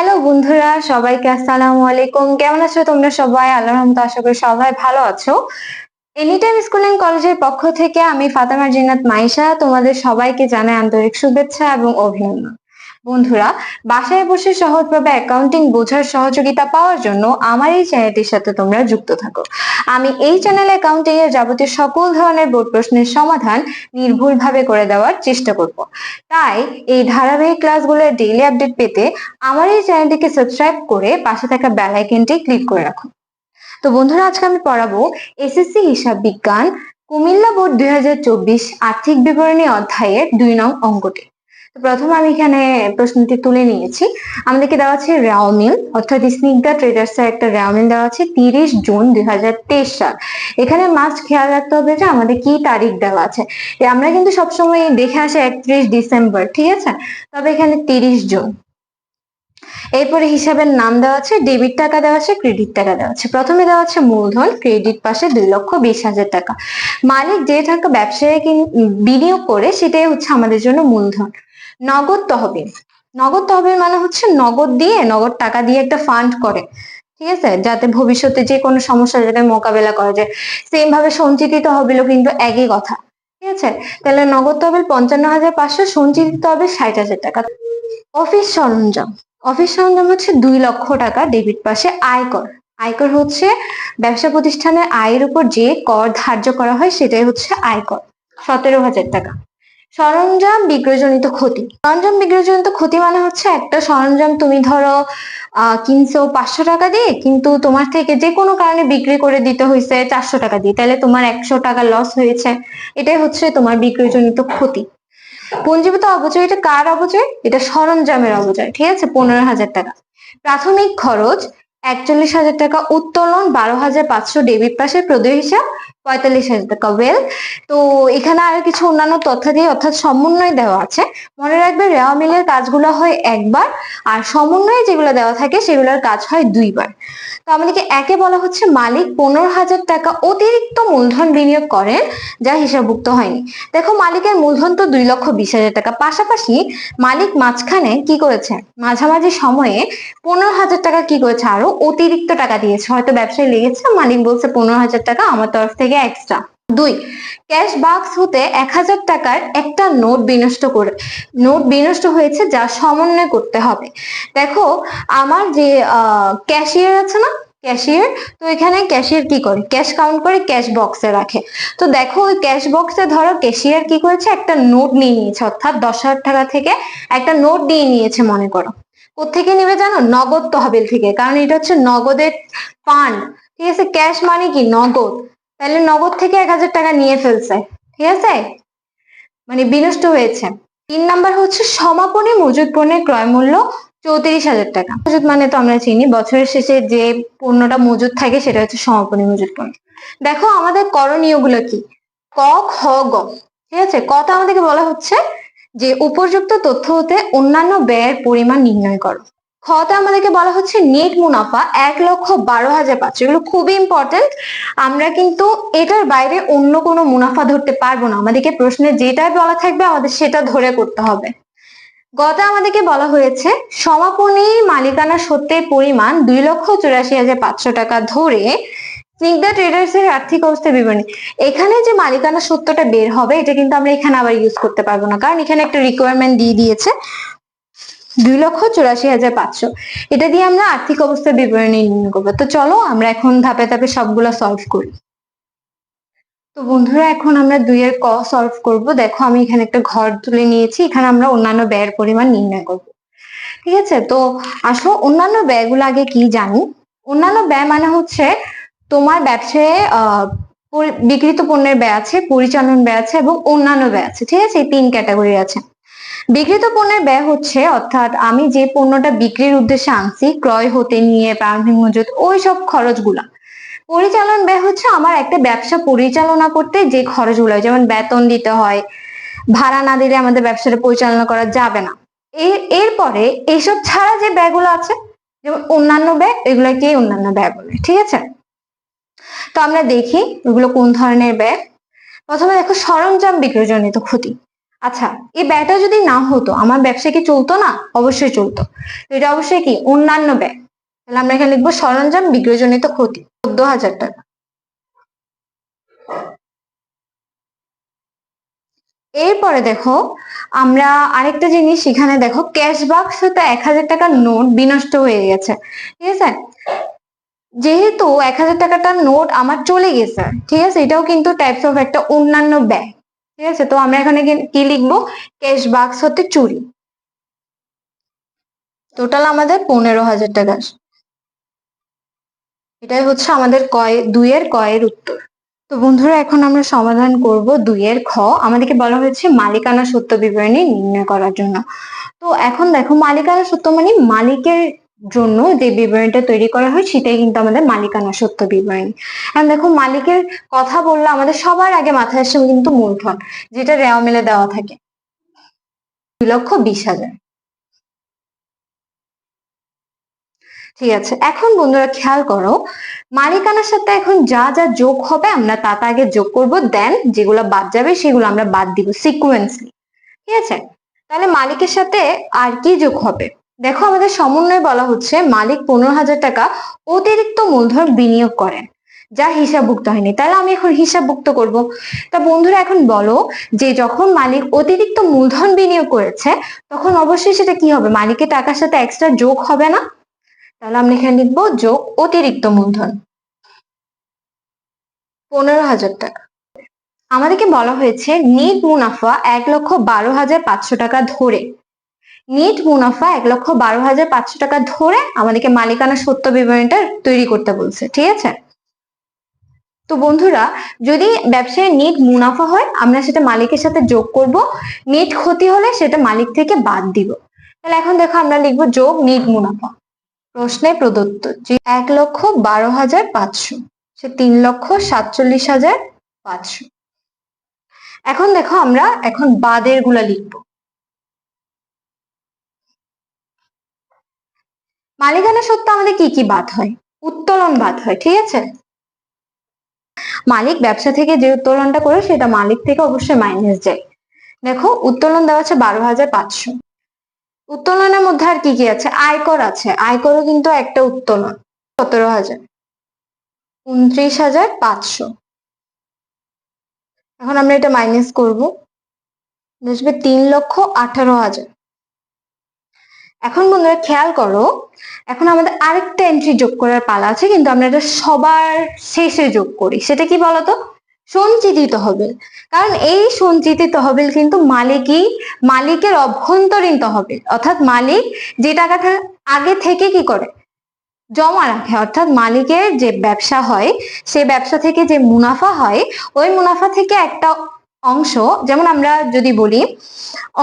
Hello বন্ধুরা, সবাইকে আসসালামু আলাইকুম। কেমন আছো তোমরা সবাই? আল্লাহর রহমতে আশা করি সবাই ভালো আছো। এনিটাইম স্কুলিং কলেজের পক্ষ থেকে আমি ফাতেমা জিন্নাত মাইশা তোমাদের সবাইকে জানাই আন্তরিক শুভেচ্ছা এবং অভিনন্দন। বন্ধুরা, বাসায় বসে সহজভাবে অ্যাকাউন্টিং বোঝার সহযোগিতা পাওয়ার জন্য আমার এই চ্যানেলটির সাথে তোমরা যুক্ত থাকো। আমি এই চ্যানেলে অ্যাকাউন্টিং এর যাবতীয় সকল ধরনের বোর্ড প্রশ্নের সমাধান নির্ভুলভাবে করে দেওয়ার চেষ্টা করব। তাই এই ধারাবাহিক ক্লাসগুলোর ডেইলি আপডেট পেতে আমার এই চ্যানেলটিকে সাবস্ক্রাইব করে পাশে থাকা বেল আইকনটি ক্লিক করে রাখো। তো বন্ধুরা, আজকে আমি পড়াবো এসএসসি হিসাব বিজ্ঞান কুমিল্লা বোর্ড 2024 আর্থিক বিবরণী অধ্যায়ের 2 নং অঙ্কটি। তো প্রথমে আমি এখানে প্রশ্নটি তুলে নিয়েছি। আমাদেরকে দেওয়া আছে রাও মিল অর্থাৎ স্নিগ্ধা ট্রেডার্স এর একটা রাও মিল দেওয়া আছে 30 জুন 2023 সাল। এখানে মাস্ট খেয়াল রাখতে হবে যে আমাদের কি তারিখ দেওয়া আছে। আমরা কিন্তু সবসময় দেখে আসি 31 ডিসেম্বর, ঠিক আছে, তবে এখানে 30 জুন। এরপরে হিসাবের নাম দেওয়া আছে, ডেবিট টাকা দেওয়া আছে, ক্রেডিট টাকা দেওয়া আছে। প্রথমে দেওয়া আছে মূলধন, ক্রেডিট পাশে 2,20,000 টাকা। মালিক যে টাকা ব্যবসায় বিনিয়োগ করে সেটাই হচ্ছে আমাদের জন্য মূলধন। নগদ তহবিল, নগদ তহবিল মানে হচ্ছে নগদ দিয়ে, নগদ টাকা দিয়ে একটা ফান্ড করে, ঠিক আছে, যাতে ভবিষ্যতে যে কোনো সমস্যা যাতে মোকাবেলা করা যায়। সেম ভাবে সঞ্চিত তহবিলও কিন্তু একই কথা, ঠিক আছে। তাহলে নগদ তহবিল 55,500, সঞ্চিত তহবিল 60,000 টাকা। অফিস সরঞ্জাম, অফিস সরঞ্জাম হচ্ছে 2 লক্ষ টাকা। ডেবিট পাশে আয়কর, আয়কর হচ্ছে ব্যবসা প্রতিষ্ঠানের আয়ের উপর যে কর ধার্য করা হয় সেটাই হচ্ছে আয়কর, 17,000 টাকা। সরঞ্জাম বিক্রয়জনিত ক্ষতি, সরঞ্জাম বিক্রয়জনিত ক্ষতি মানে হচ্ছে একটা সরঞ্জাম তুমি ধরো কিনছো 500 টাকা দিয়ে, কিন্তু তোমার থেকে যে কোনো কারণে বিক্রি করে দিতে হয়েছে 400 টাকা দিয়ে, তাহলে তোমার 100 টাকা লস হয়েছে। এটাই হচ্ছে তোমার বিক্রয়জনিত ক্ষতি। পুঞ্জীভূত অপচয়, এটা কার অপচয়? এটা সরঞ্জামের অপচয়, ঠিক আছে, 15,000 টাকা। প্রাথমিক খরচ 41,000 টাকা। উত্তোলন 12,500। ডেবিট পাশে প্রদেয় হিসাব 45,000 টাকা। ওয়েল, তো এখানে আরো কিছু অন্যান্য তথ্য দিয়ে অর্থাৎ সমন্বয় দেওয়া আছে। মনে রাখবে রেওয়া মিলের কাজগুলো হয় একবার, আর সমন্বয়ে যেগুলো দেওয়া থাকে সেগুলোর কাজ হয় 2বার। তো আমাদেরকে একে বলা হচ্ছে মালিক 15,000 টাকা অতিরিক্ত মূলধন বিনিয়োগ করেন যা হিসাবভুক্ত হয়নি। দেখো, মালিকের মূলধন তো 2,20,000 টাকা, পাশাপাশি মালিক মাঝখানে কি করেছে, মাঝামাঝি সময়ে 15,000 টাকা কি করেছে, আরো অতিরিক্ত টাকা দিয়েছে। হয়তো ব্যবসায় লেগেছে, মালিক বলছে 15,000 টাকা আমার তরফ থেকে এক্সট্রা। 2, ক্যাশ বাক্স হতে 1,000 টাকার একটা নোট বিনষ্ট হয়েছে যা সমন্বয় করতে হবে। দেখো, আমার যে ক্যাশিয়ার আছে না, ক্যাশিয়ার, তো এখানে ক্যাশিয়ার কি করে, ক্যাশ কাউন্ট করে ক্যাশ বক্সে রাখে। তো দেখো ওই ক্যাশ বক্সে ধরো ক্যাশিয়ার কি করেছে, একটা নোট নিয়ে নিয়েছে, অর্থাৎ 10,000 টাকা থেকে একটা নোট নিয়ে নিয়েছে মনে করো। কোত্থেকে নেবে জানো? নগদ তহবিল থেকে, কারণ এটা হচ্ছে নগদের ফান্ড, ঠিক আছে। ক্যাশ মানে কি নগদ, তাহলে নগদ থেকে 1,000 টাকা নিয়ে ফেলছে, ঠিক আছে, মানে বিনষ্ট হয়েছে। 3 নাম্বার হচ্ছে সমাপনী মজুদ পণ্যের ক্রয় মূল্য 34,000 টাকা। মজুদ মানে তো আমরা চিনি, বছরের শেষে যে পণ্যটা মজুদ থাকে সেটা হচ্ছে সমাপনী মজুদ পণ্য। দেখো আমাদের করণীয় গুলো কি, ক, খ, গ, ঠিক আছে। কটা আমাদেরকে বলা হচ্ছে যে উপযুক্ত তথ্য হতে অন্যান্য ব্যয়ের পরিমাণ নির্ণয় করো। খতে আমাদেরকে বলা হচ্ছে নেট মুনাফা 1,12,500। এগুলো খুবই ইম্পর্টেন্ট। আমরা কিন্তু এটার বাইরে অন্য কোনো মুনাফা ধরতে পারবো না, আমাদেরকে প্রশ্নে যেটাই বলা থাকবে আমাদের সেটা ধরে করতে হবে। গতে আমাদেরকে বলা হয়েছে সমাপনী মালিকানা সত্ত্বের পরিমাণ 2,84,500 টাকা ধরে স্নিগ্ধা ট্রেডার্স এর আর্থিক অবস্থা বিবরণী। এখানে যে মালিকানা সত্যটা বের হবে এটা কিন্তু আমরা এখানে আবার ইউজ করতে পারবো না, কারণ এখানে একটা রিকোয়ারমেন্ট দিয়ে দিয়েছে 2,84,500। এটা দিয়ে আমরা আর্থিক অবস্থার বিবরণী নির্ণয় করবো। তো চলো আমরা এখন ধাপে ধাপে সবগুলো সলভ করি। তো বন্ধুরা, এখন আমরা 2 এর ক সলভ করব। দেখো আমি এখানে একটা ঘর তুলে নিয়েছি, এখানে আমরা অন্যান্য ব্যয়ের পরিমাণ নির্ণয় করব, ঠিক আছে। তো আসো অন্যান্য ব্যয়গুলো আগে কি জানি। অন্যান্য ব্যয় মানে হচ্ছে তোমার ব্যবসায় বিক্রিত পণ্যের ব্যয় আছে, পরিচালন ব্যয় আছে এবং অন্যান্য ব্যয় আছে, ঠিক আছে, এই 3 ক্যাটাগরি আছে। বিক্রিত পণ্যের ব্যয় হচ্ছে অর্থাৎ আমি যে পণ্যটা বিক্রির উদ্দেশ্যে আনছি, ক্রয় হতে নিয়ে প্রারম্ভিক মজুত, ওই সব খরচগুলা। পরিচালন ব্যয় হচ্ছে আমার একটা ব্যবসা পরিচালনা করতে যে খরচগুলো, যেমন বেতন দিতে হয়, ভাড়া না দিলে আমাদের ব্যবসাটা পরিচালনা করা যাবে না। এরপরে এইসব ছাড়া যে ব্যয়গুলো আছে যেমন অন্যান্য ব্যয়, এগুলোকে অন্যান্য ব্যয় বলে, ঠিক আছে। তো আমরা দেখি এগুলো কোন ধরনের ব্যয়। প্রথমে দেখো সরঞ্জাম বিক্রয়জনিত ক্ষতি। আচ্ছা, এই ব্যয়টা যদি না হতো আমার ব্যবসা কি চলতো না? অবশ্যই চলতো। তো এটা অবশ্যই কি অন্যান্য ব্যয়। তাহলে আমরা এখানে লিখবো সরঞ্জাম বিক্রয়জনিত ক্ষতি 14,000 টাকা। এরপরে দেখো আমরা আরেকটা জিনিস এখানে দেখো, ক্যাশ বাক্স হতে 1,000 টাকার নোট বিনষ্ট হয়ে গেছে। ঠিক আছে, যেহেতু 1,000 টাকাটার নোট আমার চলে গেছে, ঠিক আছে, এটাও কিন্তু টাইপস অফ একটা অন্যান্য ব্যয়। ঠিক আছে, তো আমরা এখানে কি লিখবো, ক্যাশ বাক্স হতে চুরি। টোটাল আমাদের 15,000 টাকা। এটাই হচ্ছে আমাদের দুইয়ের কয়ের উত্তর। তো বন্ধুরা এখন আমরা সমাধান করব দুইয়ের খ। আমাদেরকে বলা হয়েছে মালিকানা সত্য বিবরণী নির্ণয় করার জন্য। তো এখন দেখো মালিকানা সত্য মানে মালিকের জন্য যে বিবরণীটা তৈরি করা হয় সেটাই কিন্তু আমাদের মালিকানা সত্য বিবরণী। এখন দেখো মালিকের কথা বললে আমাদের সবার আগে মাথায় আসে কিন্তু মূলধন, যেটা রেওয়া মিলে দেওয়া থাকে 2,20,000। ঠিক আছে, এখন বন্ধুরা খেয়াল করো, মালিকানার সাথে এখন যা যা যোগ হবে আমরা তা আগে যোগ করব, দেন যেগুলো বাদ যাবে সেগুলো আমরা বাদ দিব সিকুয়েন্সলি। ঠিক আছে, তাহলে মালিকের সাথে আর কি যোগ হবে? দেখো আমাদের সমন্বয়ে বলা হচ্ছে মালিক 15,000 টাকা অতিরিক্ত মূলধন বিনিয়োগ করেন যা হিসাবভুক্ত হয়নি। তাহলে আমি এখন হিসাবভুক্ত করব। তা বন্ধুরা এখন বলো যে যখন মালিক অতিরিক্ত মূলধন বিনিয়োগ করেছে তখন অবশ্যই সেটা কি হবে, মালিকের টাকার সাথে এক্সট্রা যোগ হবে না? তাহলে আমরা এখানে লিখবো যোগ অতিরিক্ত মূলধন 15,000 টাকা। আমাদেরকে বলা হয়েছে নিট মুনাফা 1,12,500 টাকা ধরে, নিট মুনাফা 1,12,500 টাকা ধরে আমাদেরকে মালিকানা সত্য বিবরণীটা তৈরি করতে বলছে। ঠিক আছে, তো বন্ধুরা যদি ব্যবসায় নিট মুনাফা হয় আমরা সেটা মালিকের সাথে যোগ করব, নিট ক্ষতি হলে সেটা মালিক থেকে বাদ দিব। তাহলে এখন দেখো আমরা লিখবো যোগ নিট মুনাফা। প্রশ্নে প্রদত্ত যে 1,12,500 সে 3,47,500। এখন দেখো আমরা এখন বাদের গুলা লিখবো। মালিকানা সত্ত্বে আমাদের কি কি বাদ হয়? উত্তোলন বাদ হয়। ঠিক আছে, মালিক ব্যবসা থেকে যে উত্তোলনটা করে সেটা মালিক থেকে অবশ্যই মাইনাস যায়। দেখো উত্তোলন দেওয়া আছে 12,500। উত্তোলনের মধ্যে আর কি কি আছে? আয়কর আছে, আয়করও কিন্তু একটা উত্তোলন 17,000, 29,500। এখন আমরা এটা মাইনাস করব, আসবে 3,18,000। এখন বন্ধুরা খেয়াল করো, এখন আমাদের আরেকটা এন্ট্রি যোগ করার পালা আছে, কিন্তু আমরা এটা সবার শেষে যোগ করি। সেটা কি বলতো? সঞ্চিত তহবিল। কারণ এই সঞ্চিত তহবিল কিন্তু মালিকের অভ্যন্তরীণ তহবিল, অর্থাৎ মালিক যে টাকাটা আগে থেকে কি করে জমা রাখে, অর্থাৎ মালিকের যে ব্যবসা হয় সে ব্যবসা থেকে যে মুনাফা হয় ওই মুনাফা থেকে একটা অংশ, যেমন আমরা যদি বলি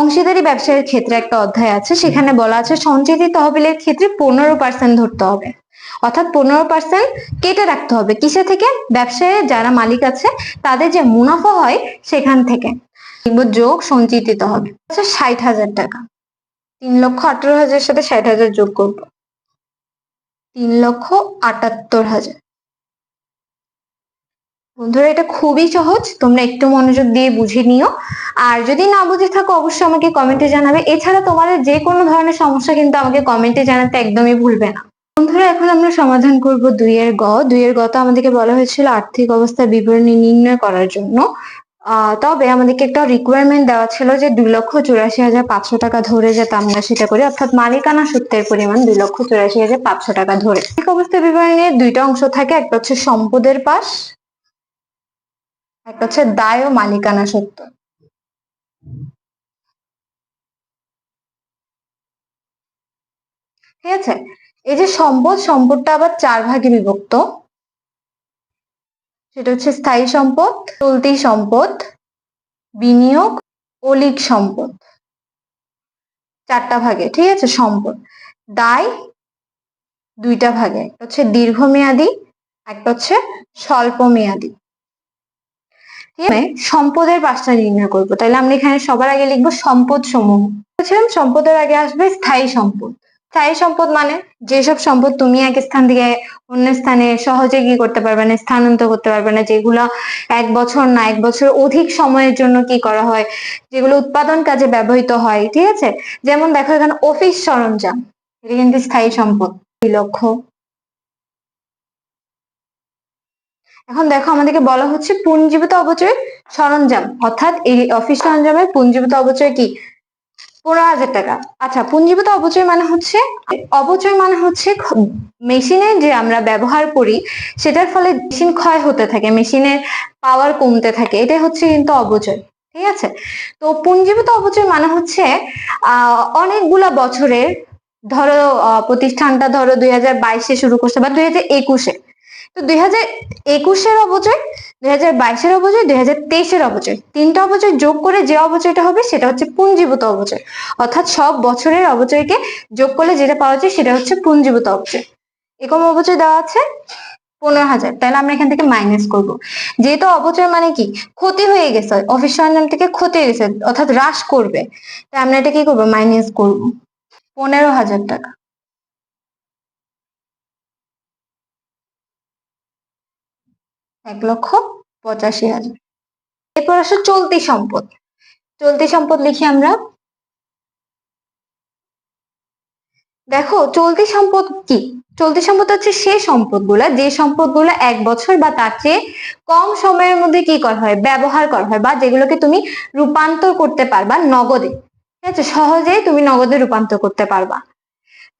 অংশীদারি ব্যবসায়ের ক্ষেত্রে একটা অধ্যায় আছে, সেখানে বলা আছে সঞ্চিত তহবিলের ক্ষেত্রে 15% ধরতে হবে, অর্থাৎ 15% কেটে রাখতে হবে কিসে থেকে? ব্যবসায় যারা মালিক আছে তাদের যে মুনাফা হয় সেখান থেকে। যোগ সঞ্চিত তহবিল 60,000 টাকা। 3,18,000 সাথে 60,000 যোগ করবো, 3,78,000। বন্ধুরা এটা খুবই সহজ, তোমরা একটু মনোযোগ দিয়ে বুঝে নিও। আর যদি না বুঝে থাকো অবশ্যই আমাকে কমেন্টে জানাবে। এছাড়া তোমাদের যে কোনো ধরনের সমস্যা কিন্তু আমাকে কমেন্টে জানাতে একদমই ভুলবে না। বন্ধুরা এখন আমরা সমাধান করব দুইয়ের গ। দুইয়ের গ তো আমাদেরকে বলা হয়েছিল আর্থিক অবস্থা বিবরণী নির্ণয় করার জন্য। তবে আমাদেরকে একটা রিকোয়ারমেন্ট দেওয়া ছিল যে 2,84,500 টাকা ধরে যাতে আমরা সেটা করি, অর্থাৎ মালিকানা সত্ত্বের পরিমাণ 2,84,500 টাকা ধরে। আর্থিক অবস্থা বিবরণীর দুইটা অংশ থাকে, একটা হচ্ছে সম্পদের পাশ, একটা হচ্ছে দায় ও মালিকানা সত্ত্ব। ঠিক আছে, এই যে সম্পদটা আবার 4 ভাগে বিভক্ত। সেটা হচ্ছে স্থায়ী সম্পদ, চলতি সম্পদ, বিনিয়োগ, অলিক সম্পদ, 4টা ভাগে। ঠিক আছে, সম্পদ। দায় 2টা ভাগে, একটা হচ্ছে দীর্ঘমেয়াদী, একটা হচ্ছে স্বল্প মেয়াদী। ঠিক আছে, সম্পদের পাশটা নির্ণয় করবো। তাহলে আমরা এখানে সবার আগে লিখবো সম্পদ সমূহ। বলছিলাম সম্পদের আগে আসবে স্থায়ী সম্পদ। স্থায়ী সম্পদ মানে যেসব সম্পদ তুমি এক স্থান থেকে অন্য স্থানে সহজে কি করতে পারবে না, স্থানান্তর করতে পারবে না, যেগুলো 1 বছর না 1 বছর অধিক সময়ের জন্য কি করা হয়, যেগুলো উৎপাদন কাজে ব্যবহৃত হয়, ঠিক আছে। যেমন দেখো এখানে অফিস সরঞ্জাম, এটা কিন্তু স্থায়ী সম্পদ 2 লক্ষ। এখন দেখো আমাদেরকে বলা হচ্ছে পুঞ্জীভূত অপচয় সরঞ্জাম, অর্থাৎ এই অফিস সরঞ্জামের পুঞ্জীভূত অপচয় কি 15,000 টাকা। আচ্ছা, পুঞ্জীভূত অপচয় মানে হচ্ছে, অপচয় মানে হচ্ছে মেশিনে যে আমরা ব্যবহার করি সেটার ফলে মেশিন ক্ষয় হতে থাকে, মেশিনের পাওয়ার কমতে থাকে, এটাই হচ্ছে কিন্তু অপচয়, ঠিক আছে। তো পুঞ্জীভূত অপচয় মানে হচ্ছে অনেকগুলা বছরের, ধরো প্রতিষ্ঠানটা ধরো 2022-এ শুরু করছে বা 2021-এ, তো 2021-এর অপচয়, 2022-এর অপচয়, 2023-এর অপচয়, তিনটা অপচয় যোগ করে যে অপচয়টা হবে সেটা হচ্ছে পুঞ্জীভূত অপচয়। অর্থাৎ সব বছরের অপচয়কে যোগ করলে যেটা পাওয়া যায় সেটা হচ্ছে পুঞ্জীভূত অপচয়। এরকম অপচয় দেওয়া আছে 15,000, তাহলে আমরা এখান থেকে মাইনাস করব। যেহেতু অপচয় মানে কি ক্ষতি হয়ে গেছে, অফিস সরঞ্জাম থেকে ক্ষতি হয়ে গেছে অর্থাৎ হ্রাস করবে, তাই আমরা এটা কি করবো, মাইনাস করব 15,000 টাকা। 1,85,000। এরপর আসলে চলতি সম্পদ। চলতি সম্পদ লিখি আমরা। দেখো চলতি সম্পদ কি, চলতি সম্পদ হচ্ছে সেই সম্পদগুলা, যে সম্পদগুলা 1 বছর বা তার চেয়ে কম সময়ের মধ্যে কি করা হয়, ব্যবহার করা হয়, বা যেগুলোকে তুমি রূপান্তর করতে পারবা নগদে, ঠিক আছে, সহজেই তুমি নগদে রূপান্তর করতে পারবা।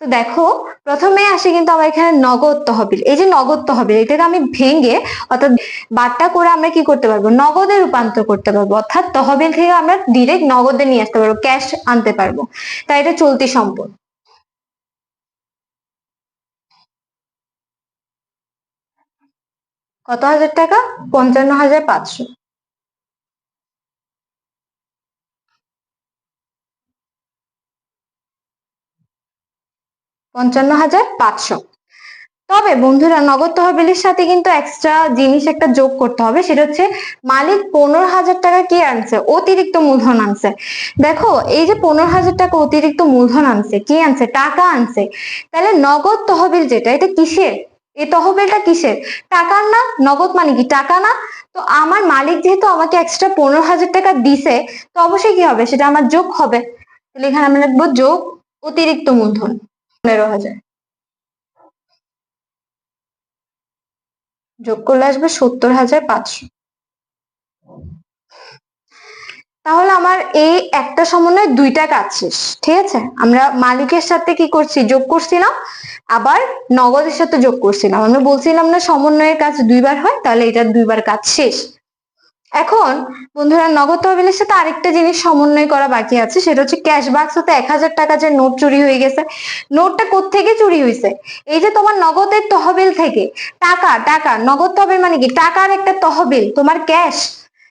তো দেখো প্রথমে আসে কিন্তু আমার এখানে নগদ তহবিল। এই যে নগদ তহবিল, এটাকে আমি ভেঙে অর্থাৎ বাট্টা করে আমরা কি করতে পারবো, নগদে রূপান্তর করতে পারবো, অর্থাৎ তহবিল থেকে আমরা ডিরেক্ট নগদে নিয়ে আসতে পারবো, ক্যাশ আনতে পারবো, তাই এটা চলতি সম্পদ। কত হাজার টাকা, 55,500। 55,500। তবে বন্ধুরা নগদ তহবিলের সাথে কিন্তু এক্সট্রা জিনিস একটা যোগ করতে হবে, সেটা হচ্ছে মালিক 15,000 টাকা কি আনছে, অতিরিক্ত মূলধন আনছে। দেখো এই যে 15,000 টাকা অতিরিক্ত মূলধন আনছে, কি আনছে, টাকা আনছে, তাহলে নগদ তহবিল যেটা, এটা কিসের, এই তহবিলটা কিসের, টাকার না, নগদ মানে কি টাকা না। তো আমার মালিক যেহেতু আমাকে এক্সট্রা 15,000 টাকা দিছে, তো অবশ্যই কি হবে, সেটা আমার যোগ হবে, তাহলে এখানে আমরা লিখবো যোগ অতিরিক্ত মূলধন 15,000। যোগ করলে আসবে 70,500। তাহলে আমার এই একটা সমন্বয়ে দুইটা কাজ শেষ, ঠিক আছে। আমরা মালিকের সাথে কি করছি, যোগ করছিলাম, আবার নগদের সাথে যোগ করছিলাম। আমরা বলছিলাম না সমন্বয়ের কাজ দুইবার হয়, তাহলে এটা দুইবার কাজ শেষ। এখন বন্ধুরা নগদ তহবিলের সাথে আরেকটা জিনিস সমন্বয় করা বাকি আছে, সেটা হচ্ছে ক্যাশ বাক্স হতে 1,000 টাকা যে নোট চুরি হয়ে গেছে, নোটটা কোত্থেকে চুরি হয়েছে, এই যে তোমার নগদের তহবিল থেকে। টাকা, টাকা নগদ তহবিল মানে কি টাকার একটা তহবিল, তোমার ক্যাশ,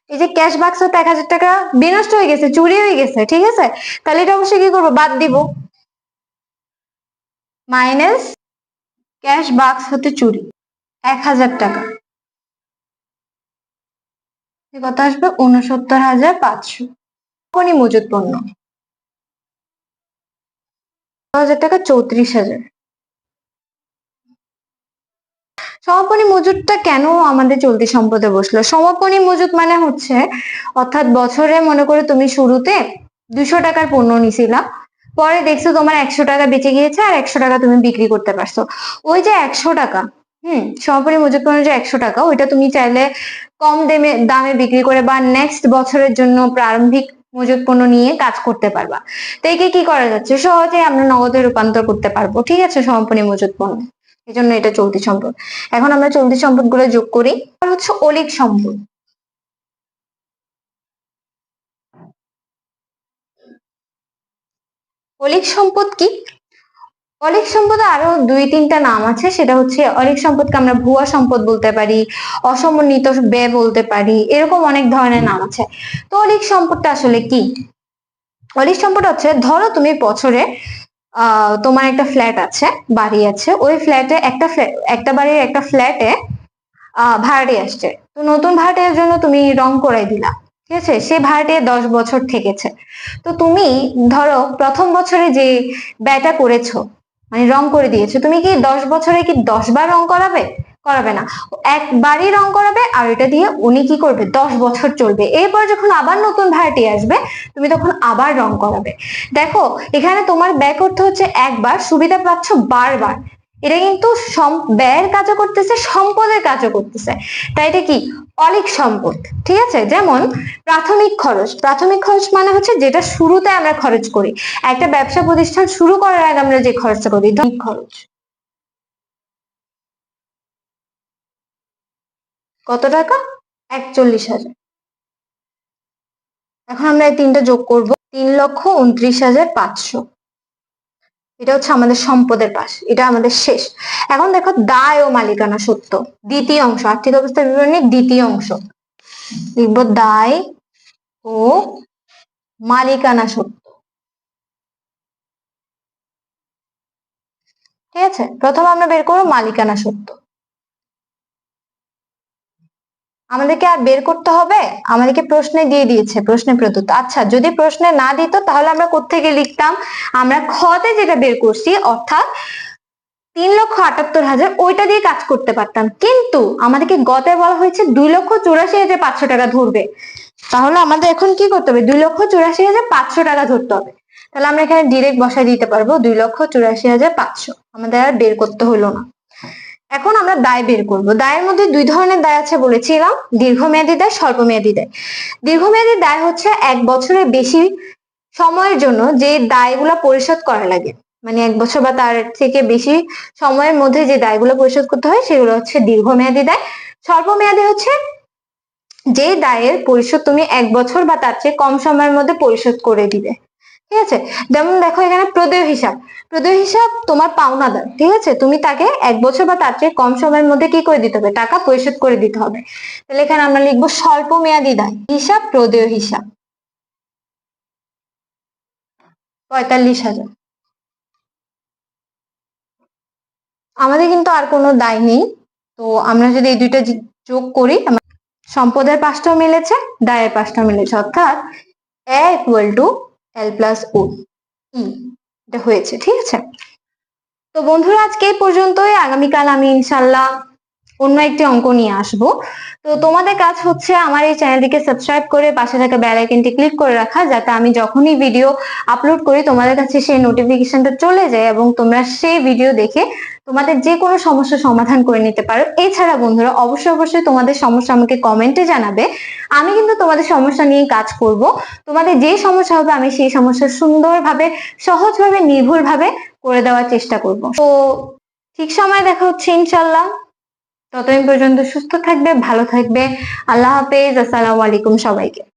এই যে ক্যাশ বাক্স হতে 1,000 টাকা বিনষ্ট হয়ে গেছে, চুরি হয়ে গেছে, ঠিক আছে। তাহলে এটা অবশ্যই কি করবো, বাদ দিব, মাইনাস ক্যাশ বাক্স হতে চুরি 1,000 টাকা, কত আসবে, 69,500। মজুদ পণ্য 1,000 টাকা, 34,000। সমাপনী মজুদটা কেন আমাদের চলতি সম্পদে বসলো, সমাপনী মজুদ মানে হচ্ছে, অর্থাৎ বছরে মনে করে তুমি শুরুতে 200 টাকার পণ্য নিছিলা, পরে দেখছো তোমার 100 টাকা বেঁচে গিয়েছে আর 100 টাকা তুমি বিক্রি করতে পারছো, ওই যে 100 টাকা, সমাপনী মজুদ পণ্য যে 100 টাকা, ওইটা তুমি চাইলে কম দামে দামে বিক্রি করে বা নেক্সট বছরের জন্য প্রারম্ভিক মজুদ পণ্য নিয়ে কাজ করতে পারবা। তো একে কি করা যাচ্ছে, সহজে আমরা নগদে রূপান্তর করতে পারবো, ঠিক আছে, সমাপনী মজুদ পণ্য, এই জন্য এটা চলতি সম্পদ। এখন আমরা চলতি সম্পদ গুলো যোগ করি। আর হচ্ছে অলিক সম্পদ। অলিক সম্পদ কি, অলিক সম্পদ আরো 2-3টা নাম আছে, সেটা হচ্ছে অলিক সম্পদকে আমরা ভুয়া সম্পদ বলতে পারি, অসমন্বিত ব্যয় বলতে পারি, এরকম অনেক ধরনের নাম আছে। তো অলিক সম্পদটা আসলে কি, অলিক সম্পদ হচ্ছে, ধরো তুমি বছরে তোমার একটা ফ্ল্যাট আছে, বাড়ি আছে, ওই ফ্ল্যাটে একটা বাড়ির একটা ফ্ল্যাটে ভাড়াটে আসছে, তো নতুন ভাড়াটের জন্য তুমি রং করাই দিলা, ঠিক আছে, সে ভাড়াটে 10 বছর থেকেছে। তো তুমি ধরো প্রথম বছরে যে ব্যয়টা করেছো, মানে রং করে দিয়েছে, তুমি কি 10 বছরে কি 10 বার রং করাবে? করাবে না, একবারই রং করাবে, আর এটা দিয়ে উনি কি করবে 10 বছর চলবে। এরপর যখন আবার নতুন ভাড়াটি আসবে তুমি তখন আবার রং করাবে। দেখো এখানে তোমার ব্যয় করতে হচ্ছে একবার, সুবিধা পাচ্ছ বারবার। এটা কিন্তু ব্যয়ের কাজও করতেছে, সম্পদের কাজও করতেছে। তাই এটা কি অলিক সম্পদ। ঠিক আছে, যেমন প্রাথমিক খরচ। প্রাথমিক খরচ মানে হচ্ছে যেটা শুরুতে আমরা খরচ করি, একটা ব্যবসা প্রতিষ্ঠান শুরু করার আগে আমরা যে খরচটা করি, খরচ। কত টাকা? 41,000। এখন আমরা এই তিনটা যোগ করব, 3,29,500। এটা হচ্ছে আমাদের সম্পদের পাশ, এটা আমাদের শেষ। এখন দেখো দায় ও মালিকানা সত্ত্ব, দ্বিতীয় অংশ, আর্থিক অবস্থা বিবরণীর দ্বিতীয় অংশ। লিখবো দায় ও মালিকানা সত্ত্ব। ঠিক আছে, প্রথম আমরা বের করবো মালিকানা সত্ত্ব। আমাদেরকে আর বের করতে হবে? আমাদেরকে প্রশ্নে দিয়ে দিয়েছে, প্রশ্নে প্রদত্ত। আচ্ছা, যদি প্রশ্নে না দিত তাহলে আমরা কোত্থেকে লিখতাম? আমরা খতে যেটা বের করছি, অর্থাৎ 3,78,000, ওইটা দিয়ে কাজ করতে পারতাম। কিন্তু আমাদেরকে গতে বলা হয়েছে 2,84,500 টাকা ধরবে। তাহলে আমাদের এখন কি করতে হবে? 2,84,500 টাকা ধরতে হবে। তাহলে আমরা এখানে ডিরেক্ট বসায় দিতে পারবো 2,84,500, আমাদের আর বের করতে হলো না। এখন আমরা দায় বের করব। দায়ের মধ্যে দুই ধরনের দায় আছে বলেছিলাম, দীর্ঘমেয়াদী দায়, স্বল্পমেয়াদী দায়। দীর্ঘমেয়াদী দায় হচ্ছে 1 বছরের বেশি সময়ের জন্য যে দায়গুলো পরিশোধ করা লাগে, মানে 1 বছর বা তার থেকে বেশি সময়ের মধ্যে যে দায়গুলো পরিশোধ করতে হয় সেগুলো হচ্ছে দীর্ঘমেয়াদী দায়। স্বল্পমেয়াদী হচ্ছে যে দায়ের পরিশোধ তুমি 1 বছর বা তার চেয়ে কম সময়ের মধ্যে পরিশোধ করে দিবে। ঠিক আছে, যেমন দেখো এখানে প্রদেয় হিসাব। প্রদেয় হিসাব তোমার পাওনাদার, ঠিক আছে, তুমি তাকে 1 বছর বা তার চেয়ে কম সময়ের মধ্যে কি করে দিতে হবে? টাকা পরিশোধ করে দিতে হবে। তাহলে এখানে আমরা লিখবো স্বল্প মেয়াদী দায় হিসাব, প্রদেয় হিসাব, 45,000। আমাদের কিন্তু আর কোনো দায় নেই, তো আমরা যদি এই দুইটা যোগ করি, সম্পদের পাশটাও মিলেছে, দায়ের পাশটাও মিলেছে, অর্থাৎ A equal to L plus ও ই, এটা হয়েছে। ঠিক আছে, তো বন্ধুরা আজকে এই পর্যন্তই। আগামীকাল আমি ইনশাল্লাহ অন্য একটি অঙ্ক নিয়ে আসব। তো তোমাদের কাজ হচ্ছে আমার এই চ্যানেলটিকে সাবস্ক্রাইব করে পাশে থাকা বেল আইকনটি ক্লিক করে রাখা, যাতে আমি যখনই ভিডিও আপলোড করি তোমাদের কাছে সেই নোটিফিকেশনটা চলে যায় এবং তোমরা সেই ভিডিও দেখে তোমাদের যে কোনো সমস্যার সমাধান করে নিতে পারো। এছাড়া বন্ধুরা অবশ্যই অবশ্যই তোমাদের সমস্যা আমাকে কমেন্টে জানাবে, আমি কিন্তু তোমাদের সমস্যা নিয়ে কাজ করব। তোমাদের যে সমস্যা হবে আমি সেই সমস্যা সুন্দরভাবে, সহজভাবে, নির্ভুলভাবে করে দেওয়ার চেষ্টা করব। তো ঠিক সময় দেখা হচ্ছে ইনশাল্লাহ। ততদিন পর্যন্ত সুস্থ থাকবে, ভালো থাকবে। আল্লাহ হাফেজ, আসসালামু আলাইকুম সবাইকে।